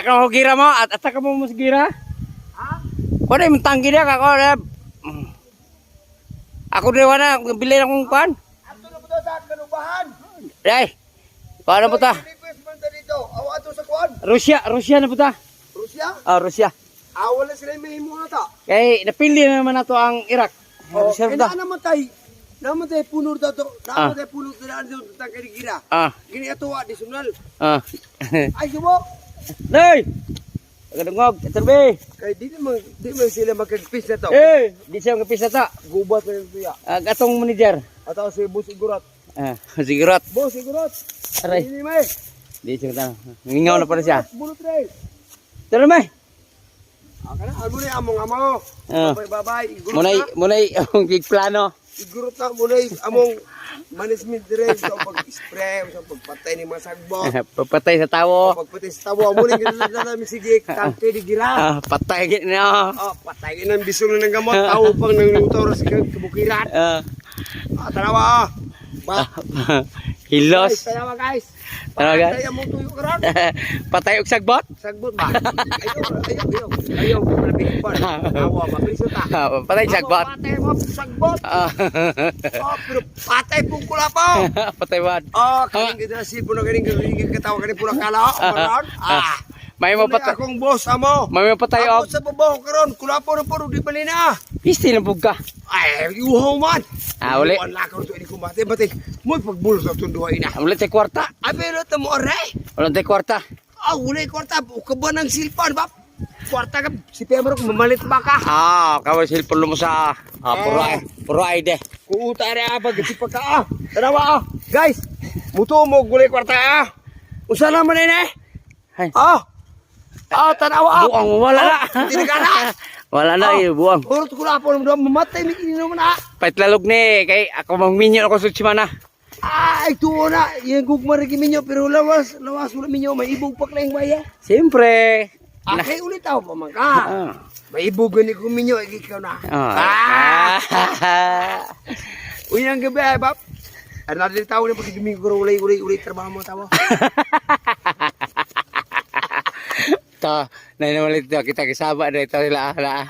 ka mo gira mo at ka mo gira. Ha? Ko na tanggi dia ka ko. Ako di wala bili akong kuan. Ato na po daw sa kanubahan. Dai. Paano po ta? Request man ta dito. Awa ato sa kuan. Russia na po ta. Rusya? Ah, Russia. Wala sila may himo na ta. Kay napili na naman nato ang Iraq. Russia po ta. Naman tayo punor daw to. Naman tayo punor na dito ta kinigira. Gini ato wa disunal. Ay subo. Dai. Kadungog, terbe. Kay di man sila magkagpis na to. Di siya ngapis na ta. Gubat na ito ya. Atong manager. Ataw si Boss Igurat. Sigurot. Boss Igurat. Aray. Ini may. Di siya ta. Ngingaw na pa siya. Bulot rin. Tara may. Kana amo ni among amo. Bye. Munay ang big plano. Igurat na munay among management dire sa pag-spray sa pagpatay ni mga sagbot. Papatay sa tawo. Pagpatay sa tawo mo ni namin sige kante di gira. Patay gid na. Patay nang bisol ng gamot tawo pang nangluto sa kabukiran. Tanawa. Hilos. Tanawa guys. Tanawa guys. Patay mo tuyo karon. Patay og sagbot. Sagbot ba? Ayaw malapit ba? Tawa ba piso ta. Patay sagbot. Patay mo sagbot. Pero patay pong kulapo. Patay wad. Kaning kita si puno kaning katawa kaning pura kala. May mo patay akong boss amo. May mo patay og. Ako sa babaw karon kulapo na puro di bali na. Pisti na bugka. Ay, uhaw man. Uli. Wala ka ito ini kumate bati. Mo pagbulos sa tunduha ina. Ulit sa kwarta. Ay pero tamo aray. Ulit sa kwarta. Uli kwarta kaban ng silpan bab. Kwarta ka si Pemro mamalit ba ka? Kaway silpon mo sa puro ay de. Kuuta rin apa, gati pa ka Tanawa guys, muto mo gulay kwarta Usa naman eh. Tanawa Buang mo wala na. Hindi ka na. Wala na buang. Urot ko na po naman mamatay may ininom na. Paitlalog ni kay ako mangminyo ako sa chimana. Ito na, yung gugmar minyo pero lawas ulit minyo, may ibog pa klayang baya. Siyempre. Kay ulit ako pa man ka. May ibogan ni kuminyo, ikaw na. Uy, ang gabi ay, Bab. Ano natin tao na pag-ibig ko ulay trabaho mo tao. Nainawalit kita kasama na ito sila. Wala.